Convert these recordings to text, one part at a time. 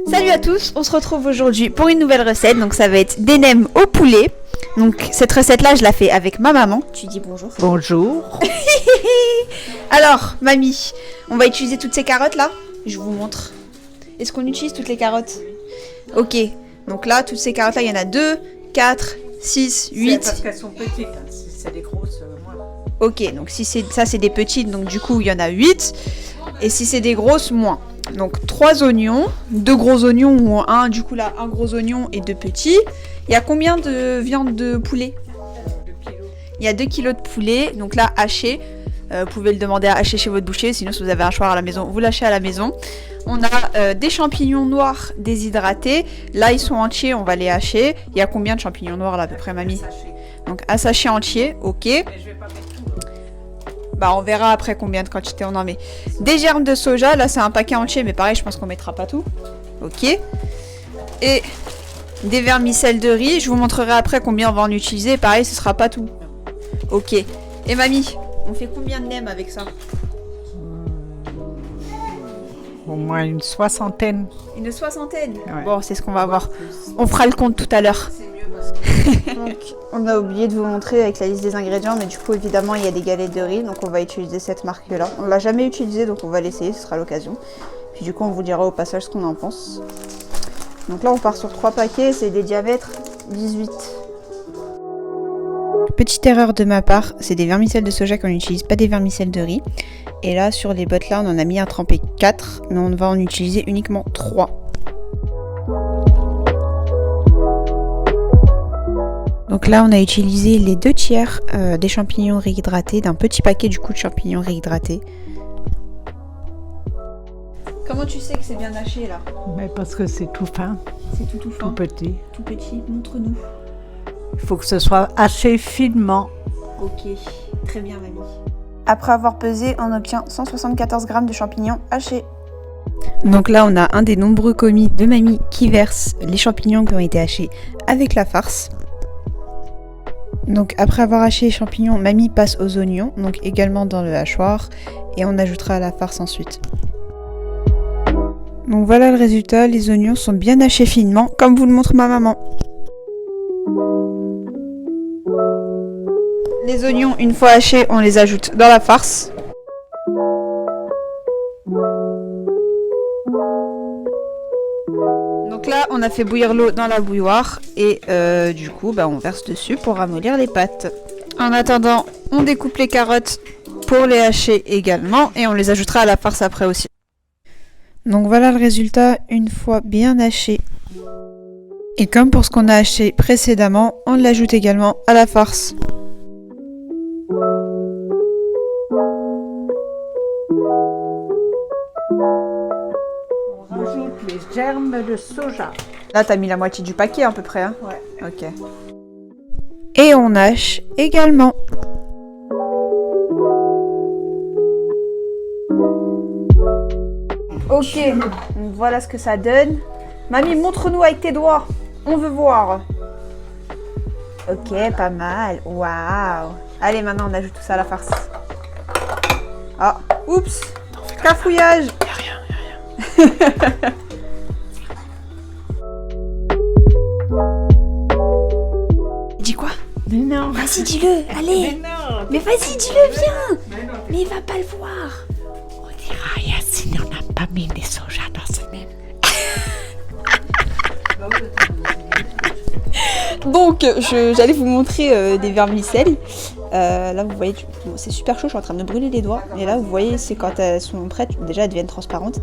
Salut à tous, on se retrouve aujourd'hui pour une nouvelle recette. Donc ça va être des nems au poulet. Donc cette recette là je la fais avec ma maman. Tu dis bonjour. Bonjour. Alors mamie, on va utiliser toutes ces carottes là. Je vous montre. Est-ce qu'on utilise toutes les carottes? Ok, donc là toutes ces carottes là il y en a 2, 4, 6, 8. Parce qu'elles sont petites, hein. Si c'est des grosses, moins. Ok, donc si c'est ça c'est des petites, donc du coup il y en a 8. Et si c'est des grosses, moins. Donc 3 oignons, 2 gros oignons ou un, du coup là, un gros oignon et 2 petits. Il y a combien de viande de poulet? 2 kilos. Il y a 2 kilos de poulet, donc là haché. Vous pouvez le demander à hacher chez votre boucher, sinon si vous avez un hachoir à la maison, vous l'hachez à la maison. On a des champignons noirs déshydratés. Là ils sont entiers, on va les hacher. Il y a combien de champignons noirs là à peu près mamie? Donc un sachet entier, ok. Mais je vais pas mettre tout. Bah on verra après combien de quantité on en met. Des germes de soja, là c'est un paquet entier, mais pareil je pense qu'on mettra pas tout. Ok. Et des vermicelles de riz, je vous montrerai après combien on va en utiliser. Pareil ce sera pas tout. Ok. Et mamie, on fait combien de nems avec ça? Au moins une soixantaine. Une soixantaine. Ouais. Bon c'est ce qu'on va voir. On fera le compte tout à l'heure. Donc, on a oublié de vous montrer avec la liste des ingrédients, mais du coup évidemment il y a des galettes de riz, donc on va utiliser cette marque là. On l'a jamais utilisée donc on va l'essayer, ce sera l'occasion. Puis du coup on vous dira au passage ce qu'on en pense. Donc là on part sur 3 paquets, c'est des diamètres 18. Petite erreur de ma part, c'est des vermicelles de soja qu'on utilise, pas des vermicelles de riz. Et là sur les bottes là on en a mis à tremper 4, mais on va en utiliser uniquement 3. Donc là, on a utilisé les 2 tiers des champignons réhydratés, d'un petit paquet du coup de champignons réhydratés. Comment tu sais que c'est bien haché là? Mais parce que c'est tout fin, C'est tout fin, tout petit. tout petit, montre-nous. Il faut que ce soit haché finement. Ok, très bien mamie. Après avoir pesé, on obtient 174 g de champignons hachés. Donc là, on a un des nombreux commis de mamie qui verse les champignons qui ont été hachés avec la farce. Donc après avoir haché les champignons, mamie passe aux oignons, donc également dans le hachoir, et on ajoutera la farce ensuite. Donc voilà le résultat, les oignons sont bien hachés finement, comme vous le montre ma maman. Les oignons, une fois hachés, on les ajoute dans la farce. Donc là, on a fait bouillir l'eau dans la bouilloire et du coup, on verse dessus pour ramollir les pâtes. En attendant, on découpe les carottes pour les hacher également et on les ajoutera à la farce après aussi. Donc voilà le résultat une fois bien haché. Et comme pour ce qu'on a haché précédemment, on l'ajoute également à la farce. On rajoute les germes de soja. Là, t'as mis la moitié du paquet à peu près, hein? Ouais. Ok. Et on hache également. Ok, donc voilà ce que ça donne. Mamie, montre-nous avec tes doigts. On veut voir. Ok, pas mal. Waouh. Allez, maintenant on ajoute tout ça à la farce. Ah, oups. Cafouillage. Y'a rien. Dis quoi? Mais non. Vas-y, dis-le, allez. Mais non. Mais vas-y, dis-le, viens. Mais non. Mais il va pas le voir. On dira, Yacine, on n'a pas mis des soja dans ce même. Donc, j'allais vous montrer des vermicelles. Là, vous voyez, bon, c'est super chaud, je suis en train de me brûler les doigts. Et là, vous voyez, c'est quand elles sont prêtes, déjà elles deviennent transparentes.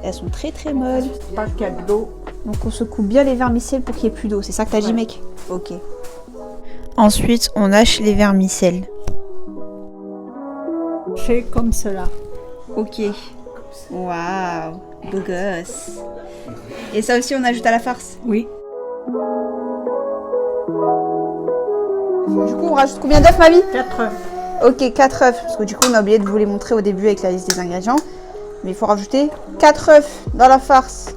Elles sont très très molles. Pas qu'il y a de l'eau. Donc, on secoue bien les vermicelles pour qu'il n'y ait plus d'eau. C'est ça que t'as dit, mec? Ok. Ensuite, on hache les vermicelles. Haché comme cela. Ok. Waouh, beau gosse. Et ça aussi, on ajoute à la farce. Oui. Du coup, on rajoute combien d'œufs, mamie? 4 œufs. Ok, 4 œufs. Parce que du coup, on a oublié de vous les montrer au début avec la liste des ingrédients. Mais il faut rajouter 4 œufs dans la farce.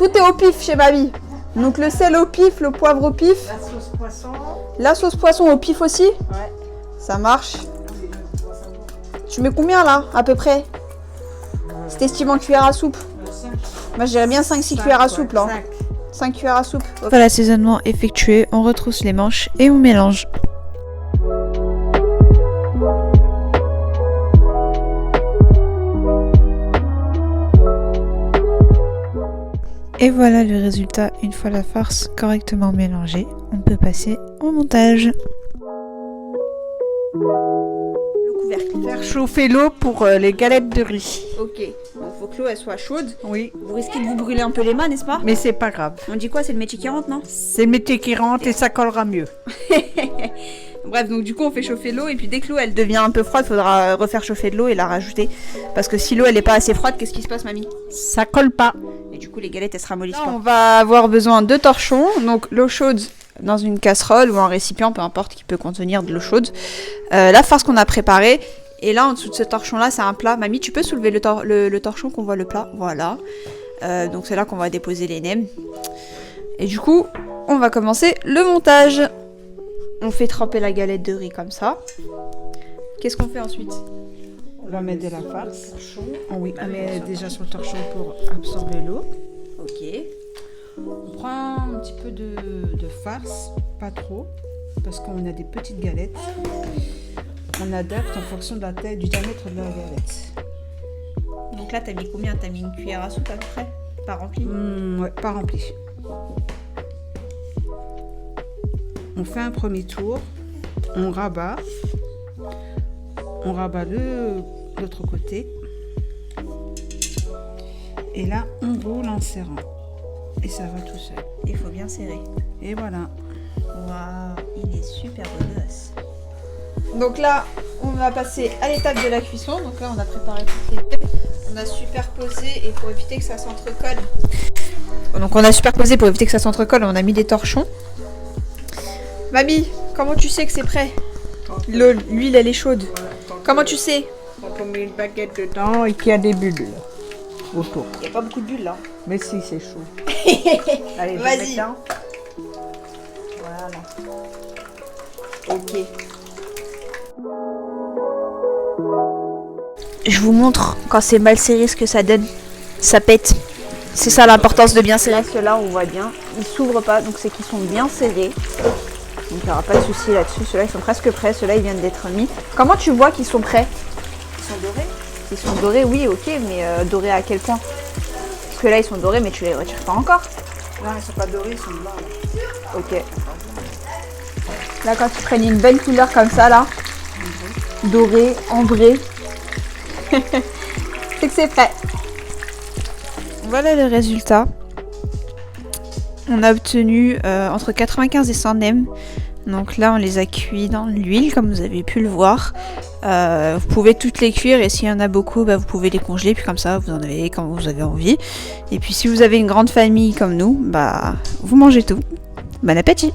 tout est au pif chez mamie. Donc le sel au pif, le poivre au pif. La sauce poisson. La sauce poisson au pif aussi. Ouais. Ça marche. Tu mets combien là, à peu près? Si t'estimes en cuillère à soupe. Moi j'irais bien 5-6 cuillères à soupe là. 5 cuillères à soupe. Okay. Voilà, l'assaisonnement effectué, on retrousse les manches et on mélange. Et voilà le résultat. Une fois la farce correctement mélangée, on peut passer au montage. Le couvercle. Faire chauffer l'eau pour les galettes de riz. Ok, donc faut que l'eau elle soit chaude. Oui. Vous risquez de vous brûler un peu les mains, n'est-ce pas? Mais c'est pas grave. On dit quoi? C'est le métier qui rentre, non? C'est le métier qui rentre et ça collera mieux. Bref, donc du coup on fait chauffer l'eau et puis dès que l'eau elle devient un peu froide, faudra refaire chauffer de l'eau et la rajouter. Parce que si l'eau elle est pas assez froide, qu'est-ce qui se passe, mamie? Ça colle pas. Et du coup les galettes elles se ramollissent pas. On va avoir besoin de torchons, donc l'eau chaude dans une casserole ou un récipient, peu importe, qui peut contenir de l'eau chaude. La farce qu'on a préparée. Et là en dessous de ce torchon là c'est un plat. Mamie, tu peux soulever le torchon qu'on voit le plat? Voilà. Donc c'est là qu'on va déposer les nems. Et du coup on va commencer le montage. On fait tremper la galette de riz comme ça. Qu'est-ce qu'on fait ensuite? On va mettre de la farce. Oh oui, on met déjà sur le torchon pour absorber l'eau. Ok. On prend un petit peu de farce, pas trop, parce qu'on a des petites galettes. On adapte en fonction de la taille, du diamètre de la galette. Donc là, t'as mis combien? T'as mis une cuillère à soupe à peu près? Pas remplie? Ouais, pas remplie. On fait un premier tour, on rabat l'autre côté. Et là, on roule en serrant. Et ça va tout seul. Il faut bien serrer. Et voilà. Waouh, il est super beau gosse. Donc là, on va passer à l'étape de la cuisson. Donc là, on a préparé toutes les nems. On a superposé et pour éviter que ça s'entrecolle. Donc on a superposé pour éviter que ça s'entrecolle, on a mis des torchons. Mamie, comment tu sais que c'est prêt? L'huile, elle est chaude. Comment tu sais? Quand on met une baguette dedans et qu'il y a des bulles autour. Il n'y a pas beaucoup de bulles là. Mais si, c'est chaud. Allez, vas-y. Voilà. Ok. Je vous montre quand c'est mal serré ce que ça donne. Ça pète. C'est ça l'importance de bien serrer. Là, ceux-là, on voit bien. Ils s'ouvrent pas, donc c'est qu'ils sont bien serrés. Donc il n'y aura pas de souci là-dessus. Ceux-là, ils sont presque prêts. Ceux-là, ils viennent d'être mis. Comment tu vois qu'ils sont prêts? Ils sont dorés. Ils sont dorés, oui, ok, mais dorés à quel point? Parce que là, ils sont dorés, mais tu les retires pas encore. Non, ils sont pas dorés, ils sont blancs. Là. Ok. Là, quand ils prennent une belle couleur comme ça, là, doré, ambré, c'est que c'est prêt. Voilà le résultat. On a obtenu entre 95 et 100 nems. Donc là, on les a cuits dans l'huile, comme vous avez pu le voir. Vous pouvez toutes les cuire et s'il y en a beaucoup, bah, vous pouvez les congeler. Puis comme ça, vous en avez quand vous avez envie. Et puis si vous avez une grande famille comme nous, bah, vous mangez tout. Bon appétit!